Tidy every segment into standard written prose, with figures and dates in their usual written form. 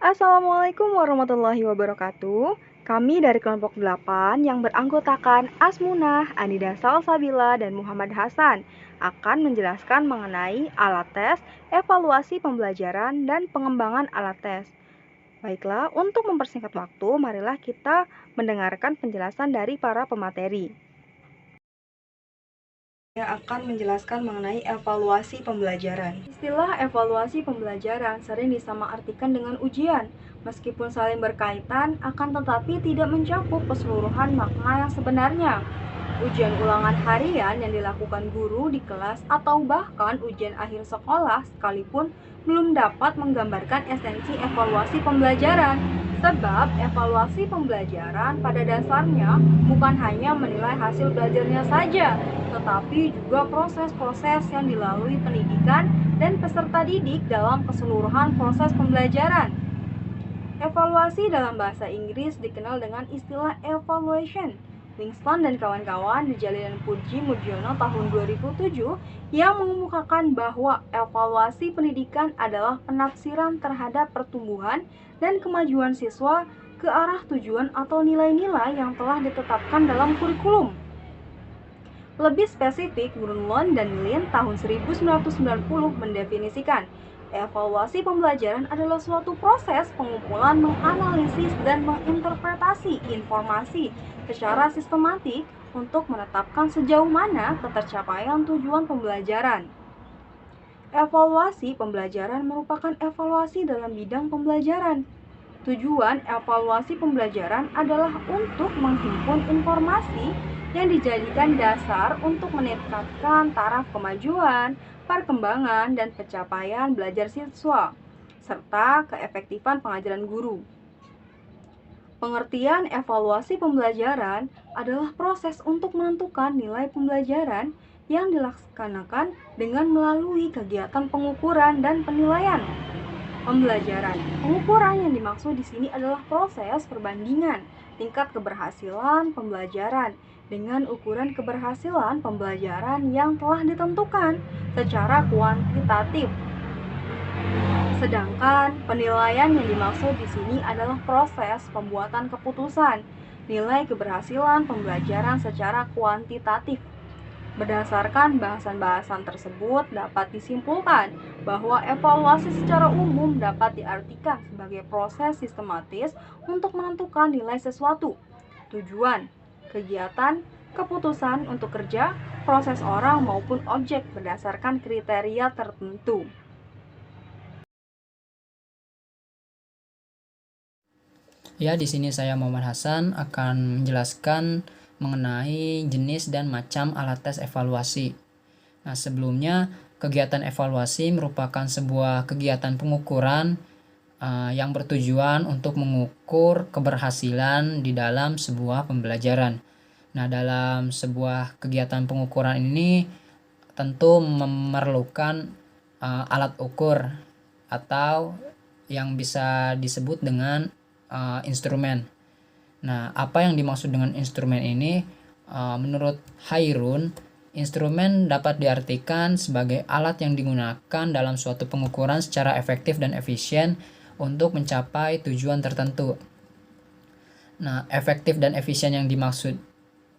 Assalamualaikum warahmatullahi wabarakatuh. Kami dari kelompok 8 yang beranggotakan Asmunah, Anida Salsabila, dan Muhammad Hasan akan menjelaskan mengenai alat tes, evaluasi pembelajaran, dan pengembangan alat tes. Baiklah, untuk mempersingkat waktu, marilah kita mendengarkan penjelasan dari para pemateri. Saya akan menjelaskan mengenai evaluasi pembelajaran. Istilah evaluasi pembelajaran sering disamaartikan dengan ujian, meskipun saling berkaitan, akan tetapi tidak mencakup keseluruhan makna yang sebenarnya. Ujian ulangan harian yang dilakukan guru di kelas atau bahkan ujian akhir sekolah sekalipun belum dapat menggambarkan esensi evaluasi pembelajaran. Sebab evaluasi pembelajaran pada dasarnya bukan hanya menilai hasil belajarnya saja, tetapi juga proses-proses yang dilalui pendidikan dan peserta didik dalam keseluruhan proses pembelajaran. Evaluasi dalam bahasa Inggris dikenal dengan istilah evaluation. Winston dan kawan-kawan di Jalinan Puji Mujiono tahun 2007 yang mengemukakan bahwa evaluasi pendidikan adalah penafsiran terhadap pertumbuhan dan kemajuan siswa ke arah tujuan atau nilai-nilai yang telah ditetapkan dalam kurikulum. Lebih spesifik, Brunlon dan Lin tahun 1990 mendefinisikan evaluasi pembelajaran adalah suatu proses pengumpulan, menganalisis, dan menginterpretasi informasi secara sistematik untuk menetapkan sejauh mana ketercapaian tujuan pembelajaran. Evaluasi pembelajaran merupakan evaluasi dalam bidang pembelajaran. Tujuan evaluasi pembelajaran adalah untuk menghimpun informasi yang dijadikan dasar untuk meningkatkan taraf kemajuan, perkembangan, dan pencapaian belajar siswa, serta keefektifan pengajaran guru. Pengertian evaluasi pembelajaran adalah proses untuk menentukan nilai pembelajaran yang dilaksanakan dengan melalui kegiatan pengukuran dan penilaian pembelajaran. Pengukuran yang dimaksud di sini adalah proses perbandingan tingkat keberhasilan pembelajaran dengan ukuran keberhasilan pembelajaran yang telah ditentukan secara kuantitatif. Sedangkan penilaian yang dimaksud di sini adalah proses pembuatan keputusan nilai keberhasilan pembelajaran secara kuantitatif. Berdasarkan bahasan-bahasan tersebut dapat disimpulkan bahwa evaluasi secara umum dapat diartikan sebagai proses sistematis untuk menentukan nilai sesuatu, tujuan, kegiatan, keputusan untuk kerja, proses orang maupun objek berdasarkan kriteria tertentu. Ya, di sini saya Muhammad Hasan akan menjelaskan mengenai jenis dan macam alat tes evaluasi. Nah, sebelumnya kegiatan evaluasi merupakan sebuah kegiatan pengukuran yang bertujuan untuk mengukur keberhasilan di dalam sebuah pembelajaran. Nah, dalam sebuah kegiatan pengukuran ini tentu memerlukan alat ukur atau yang bisa disebut dengan instrumen. Nah, apa yang dimaksud dengan instrumen ini? Menurut Hairun, instrumen dapat diartikan sebagai alat yang digunakan dalam suatu pengukuran secara efektif dan efisien untuk mencapai tujuan tertentu. Nah, efektif dan efisien yang dimaksud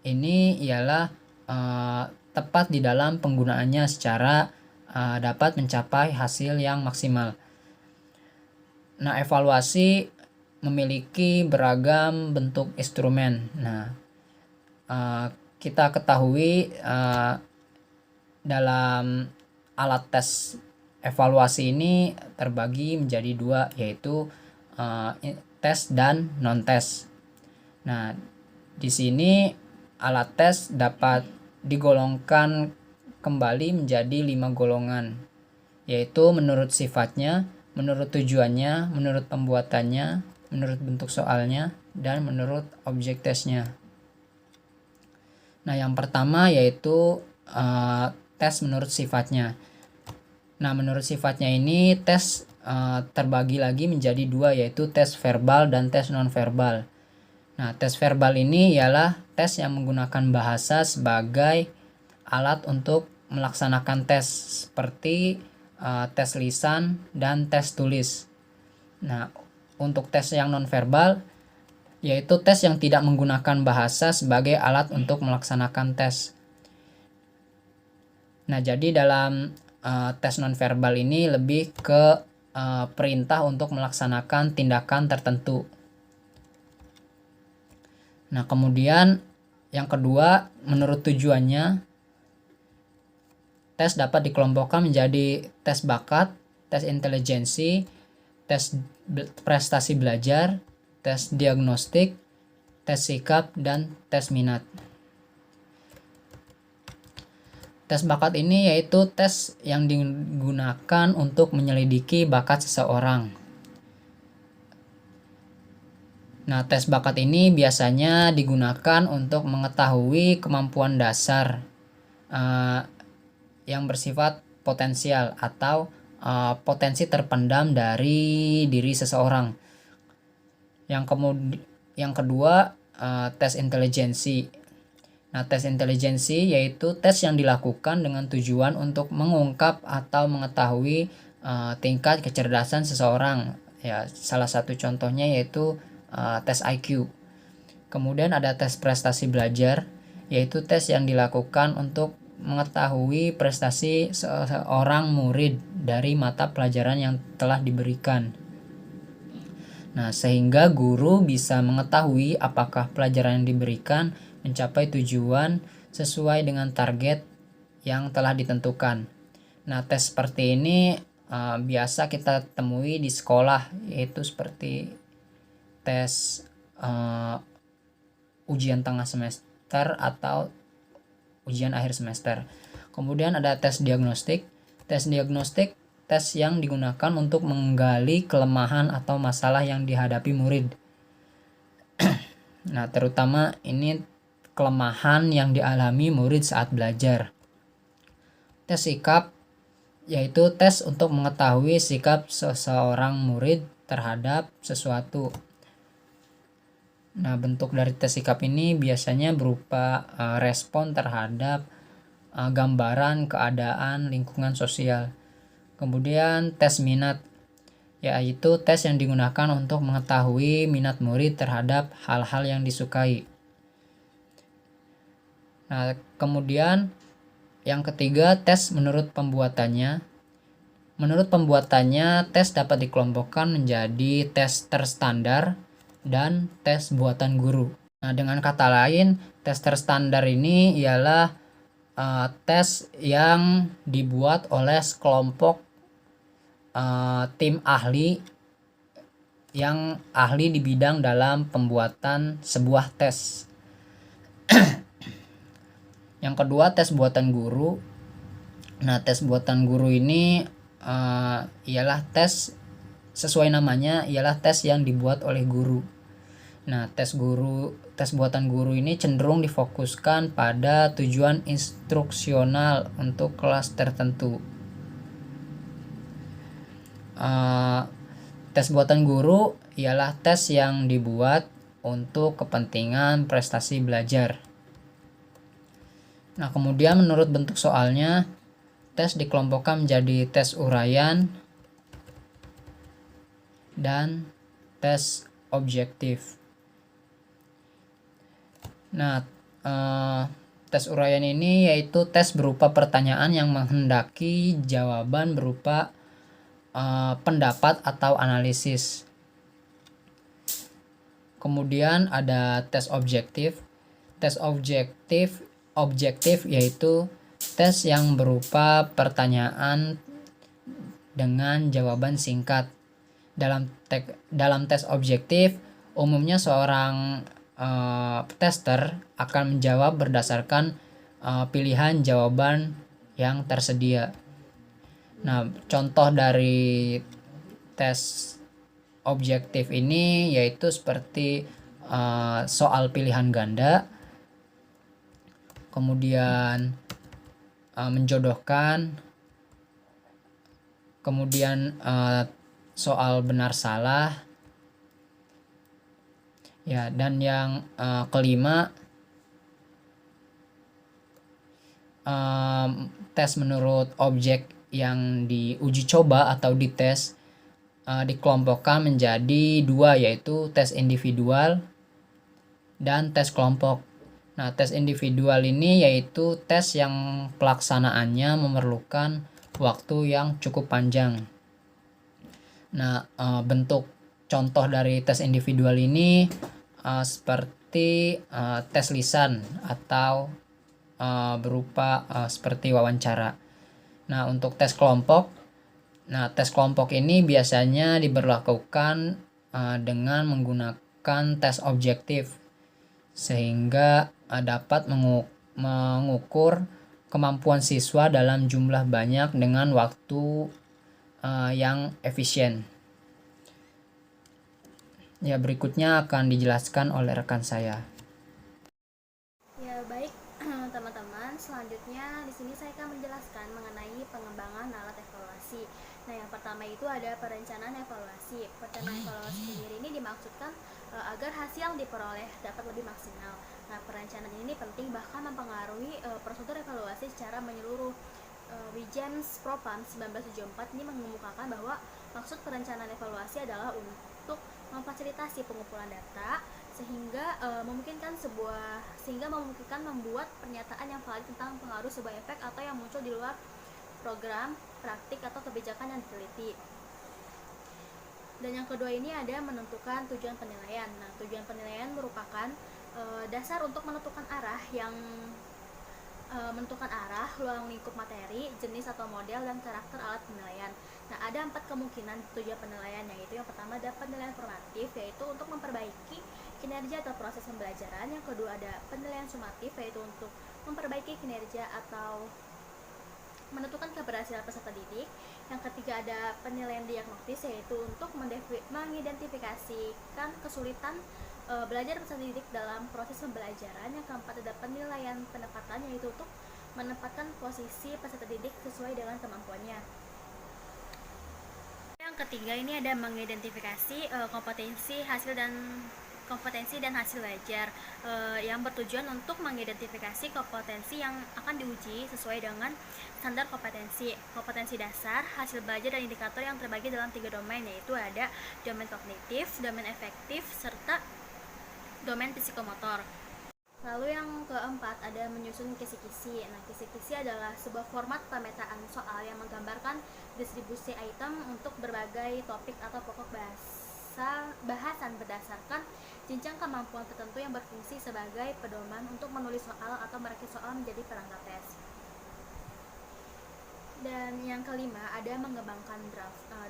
ini ialah tepat di dalam penggunaannya secara dapat mencapai hasil yang maksimal. Nah, evaluasi memiliki beragam bentuk instrumen. Nah, kita ketahui dalam alat tes evaluasi ini terbagi menjadi dua, yaitu tes dan non-tes. Nah, di sini alat tes dapat digolongkan kembali menjadi 5 golongan, yaitu menurut sifatnya, menurut tujuannya, menurut pembuatannya, menurut bentuk soalnya, dan menurut objek tesnya. Nah, yang pertama yaitu tes menurut sifatnya. Nah, menurut sifatnya ini tes terbagi lagi menjadi dua, yaitu tes verbal dan tes non-verbal. Nah, tes verbal ini ialah tes yang menggunakan bahasa sebagai alat untuk melaksanakan tes, seperti tes lisan dan tes tulis. Nah, untuk tes yang nonverbal, yaitu tes yang tidak menggunakan bahasa sebagai alat untuk melaksanakan tes. Nah, jadi dalam tes nonverbal ini lebih ke perintah untuk melaksanakan tindakan tertentu. Nah, kemudian yang kedua, menurut tujuannya, tes dapat dikelompokkan menjadi tes bakat, tes intelijensi, tes prestasi belajar, tes diagnostik, tes sikap, dan tes minat. Tes bakat ini yaitu tes yang digunakan untuk menyelidiki bakat seseorang. Nah, tes bakat ini biasanya digunakan untuk mengetahui kemampuan dasar yang bersifat potensial atau potensi terpendam dari diri seseorang. Yang kedua, tes intelijensi. Nah, tes intelijensi yaitu tes yang dilakukan dengan tujuan untuk mengungkap atau mengetahui tingkat kecerdasan seseorang. Ya, salah satu contohnya yaitu tes IQ. Kemudian ada tes prestasi belajar, yaitu tes yang dilakukan untuk mengetahui prestasi seorang murid dari mata pelajaran yang telah diberikan. Nah, sehingga guru bisa mengetahui apakah pelajaran yang diberikan mencapai tujuan sesuai dengan target yang telah ditentukan. Nah, tes seperti ini biasa kita temui di sekolah, yaitu seperti tes ujian tengah semester atau ujian akhir semester. Kemudian ada tes diagnostik. Tes diagnostik tes yang digunakan untuk menggali kelemahan atau masalah yang dihadapi murid. Nah, terutama ini kelemahan yang dialami murid saat belajar. Tes sikap yaitu tes untuk mengetahui sikap seseorang murid terhadap sesuatu. Nah, bentuk dari tes sikap ini biasanya berupa respon terhadap gambaran keadaan lingkungan sosial. Kemudian tes minat, yaitu tes yang digunakan untuk mengetahui minat murid terhadap hal-hal yang disukai. Nah, kemudian yang ketiga, tes menurut pembuatannya. Menurut pembuatannya, tes dapat dikelompokkan menjadi tes terstandar dan tes buatan guru. Nah, dengan kata lain, tes terstandar ini ialah tes yang dibuat oleh sekelompok tim ahli yang ahli di bidang dalam pembuatan sebuah tes. Yang kedua, tes buatan guru. Nah, tes buatan guru ini ialah tes, sesuai namanya, ialah tes yang dibuat oleh guru. Nah, tes buatan guru ini cenderung difokuskan pada tujuan instruksional untuk kelas tertentu. Tes buatan guru ialah tes yang dibuat untuk kepentingan prestasi belajar. Nah, kemudian menurut bentuk soalnya, tes dikelompokkan menjadi tes uraian dan tes objektif. Nah, tes uraian ini yaitu tes berupa pertanyaan yang menghendaki jawaban berupa pendapat atau analisis. Kemudian ada tes objektif. Tes objektif yaitu tes yang berupa pertanyaan dengan jawaban singkat. Dalam tes objektif, umumnya seorang tester akan menjawab berdasarkan pilihan jawaban yang tersedia. Nah, contoh dari tes objektif ini yaitu seperti soal pilihan ganda, kemudian menjodohkan, kemudian soal benar salah, ya, dan yang kelima tes menurut objek yang diuji coba atau dites dikelompokkan menjadi dua, yaitu tes individual dan tes kelompok. Nah, tes individual ini yaitu tes yang pelaksanaannya memerlukan waktu yang cukup panjang. Nah, bentuk contoh dari tes individual ini seperti tes lisan atau berupa seperti wawancara. Nah, untuk tes kelompok, ini biasanya diberlakukan dengan menggunakan tes objektif, sehingga dapat mengukur kemampuan siswa dalam jumlah banyak dengan waktu yang efisien. Ya, berikutnya akan dijelaskan oleh rekan saya. Ya, baik teman-teman, selanjutnya di sini saya akan menjelaskan mengenai pengembangan alat evaluasi. Nah, yang pertama itu ada perencanaan evaluasi. Perencanaan evaluasi sendiri ini dimaksudkan agar hasil yang diperoleh dapat lebih maksimal. Nah, perencanaan ini penting bahkan mempengaruhi prosedur evaluasi secara menyeluruh. Wijames Propam 1974 ini mengemukakan bahwa maksud perencanaan evaluasi adalah untuk memfasilitasi pengumpulan data sehingga memungkinkan membuat pernyataan yang valid tentang pengaruh sebuah efek atau yang muncul di luar program, praktik atau kebijakan yang diteliti. Dan yang kedua ini ada menentukan tujuan penilaian. Nah, tujuan penilaian merupakan dasar untuk menentukan arah ruang lingkup materi, jenis atau model, dan karakter alat penilaian. Nah, ada 4 kemungkinan tujuan penilaian, yaitu yang pertama ada penilaian formatif, yaitu untuk memperbaiki kinerja atau proses pembelajaran. Yang kedua ada penilaian sumatif, yaitu untuk memperbaiki kinerja atau menentukan keberhasilan peserta didik. Yang ketiga ada penilaian diagnostis, yaitu untuk mengidentifikasikan kesulitan belajar peserta didik dalam proses pembelajaran. Yang keempat ada penilaian penempatan, yaitu untuk menempatkan posisi peserta didik sesuai dengan kemampuannya. Yang ketiga ini ada mengidentifikasi kompetensi dan hasil belajar yang bertujuan untuk mengidentifikasi kompetensi yang akan diuji sesuai dengan standar kompetensi dasar, hasil belajar, dan indikator yang terbagi dalam 3 domain, yaitu ada domain kognitif, domain efektif, serta domain psikomotor. Lalu yang keempat ada menyusun kisi-kisi. Nah, kisi-kisi adalah sebuah format pemetaan soal yang menggambarkan distribusi item untuk berbagai topik atau pokok bahasan berdasarkan jenjang kemampuan tertentu yang berfungsi sebagai pedoman untuk menulis soal atau merakit soal menjadi perangkat tes. Dan yang kelima ada mengembangkan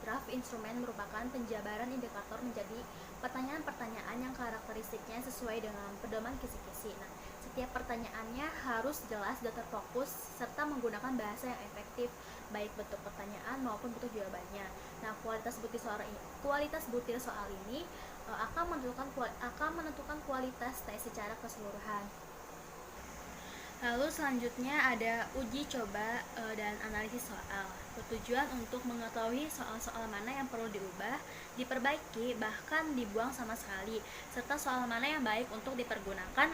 draft instrumen merupakan penjabaran indikator menjadi pertanyaan-pertanyaan yang karakteristiknya sesuai dengan pedoman kisi-kisi. Nah, setiap pertanyaannya harus jelas dan terfokus serta menggunakan bahasa yang efektif, baik bentuk pertanyaan maupun bentuk jawabannya. Nah, kualitas butir soal ini akan menentukan kualitas tes secara keseluruhan. Lalu selanjutnya ada uji coba dan analisis soal. Bertujuan untuk mengetahui soal-soal mana yang perlu diubah, diperbaiki, bahkan dibuang sama sekali, serta soal mana yang baik untuk dipergunakan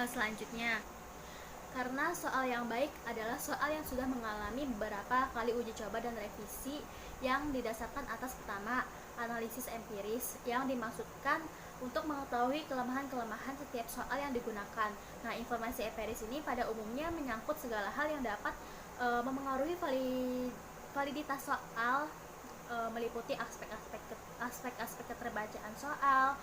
selanjutnya. Karena soal yang baik adalah soal yang sudah mengalami beberapa kali uji coba dan revisi yang didasarkan atas pertama, analisis empiris yang dimaksudkan untuk mengetahui kelemahan-kelemahan setiap soal yang digunakan. Nah, informasi empiris ini pada umumnya menyangkut segala hal yang dapat memengaruhi validitas soal, meliputi aspek-aspek keterbacaan soal,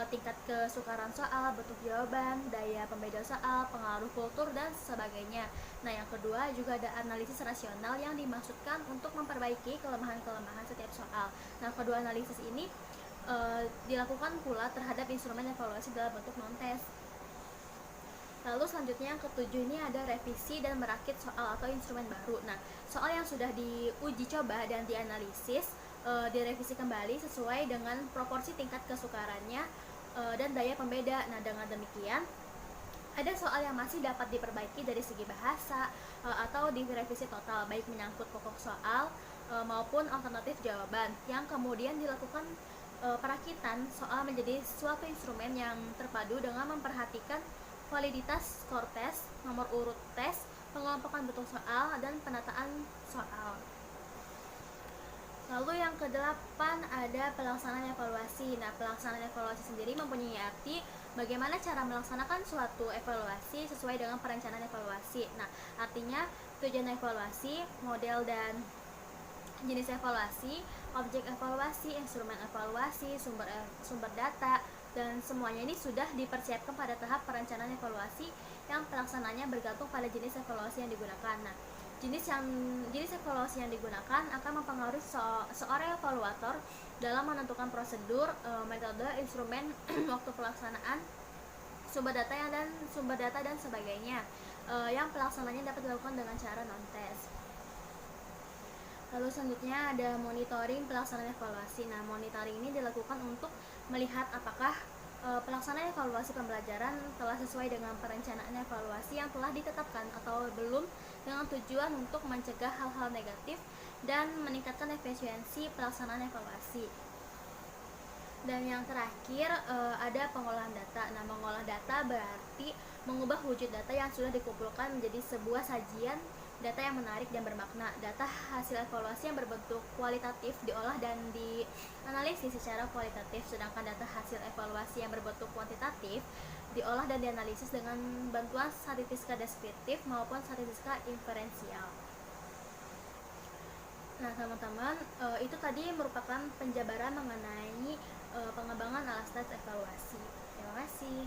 tingkat kesukaran soal, bentuk jawaban, daya pembeda soal, pengaruh kultur, dan sebagainya. Nah, yang kedua juga ada analisis rasional yang dimaksudkan untuk memperbaiki kelemahan-kelemahan setiap soal. Nah, kedua analisis ini dilakukan pula terhadap instrumen evaluasi dalam bentuk non-tes. Lalu selanjutnya yang ketujuh ini ada revisi dan merakit soal atau instrumen baru. Nah, soal yang sudah diuji coba dan dianalisis direvisi kembali sesuai dengan proporsi tingkat kesukarannya dan daya pembeda. Nah, dengan demikian ada soal yang masih dapat diperbaiki dari segi bahasa atau direvisi total, baik menyangkut pokok soal maupun alternatif jawaban, yang kemudian dilakukan perakitan soal menjadi suatu instrumen yang terpadu dengan memperhatikan validitas skor tes, nomor urut tes, pengelompokan bentuk soal, dan penataan soal. Lalu yang kedelapan ada pelaksanaan evaluasi. Nah, pelaksanaan evaluasi sendiri mempunyai arti bagaimana cara melaksanakan suatu evaluasi sesuai dengan perencanaan evaluasi. Nah, artinya tujuan evaluasi, model dan jenis evaluasi, objek evaluasi, instrumen evaluasi, sumber data, dan semuanya ini sudah dipersiapkan pada tahap perencanaan evaluasi yang pelaksanaannya bergantung pada jenis evaluasi yang digunakan. Nah, jenis evaluasi yang digunakan akan mempengaruhi seorang evaluator dalam menentukan prosedur, metode, instrumen, waktu pelaksanaan, sumber data dan sebagainya, yang pelaksananya dapat dilakukan dengan cara non-tes. Lalu selanjutnya ada monitoring pelaksanaan evaluasi. Nah, monitoring ini dilakukan untuk melihat apakah pelaksanaan evaluasi pembelajaran telah sesuai dengan perencanaan evaluasi yang telah ditetapkan atau belum, dengan tujuan untuk mencegah hal-hal negatif dan meningkatkan efisiensi pelaksanaan evaluasi. Dan yang terakhir ada pengolahan data. Nah, mengolah data berarti mengubah wujud data yang sudah dikumpulkan menjadi sebuah sajian data yang menarik dan bermakna. Data hasil evaluasi yang berbentuk kualitatif diolah dan dianalisis secara kualitatif, sedangkan data hasil evaluasi yang berbentuk kuantitatif diolah dan dianalisis dengan bantuan statistika deskriptif maupun statistika inferensial. Nah, teman-teman, itu tadi merupakan penjabaran mengenai pengembangan alat tes evaluasi. Terima kasih.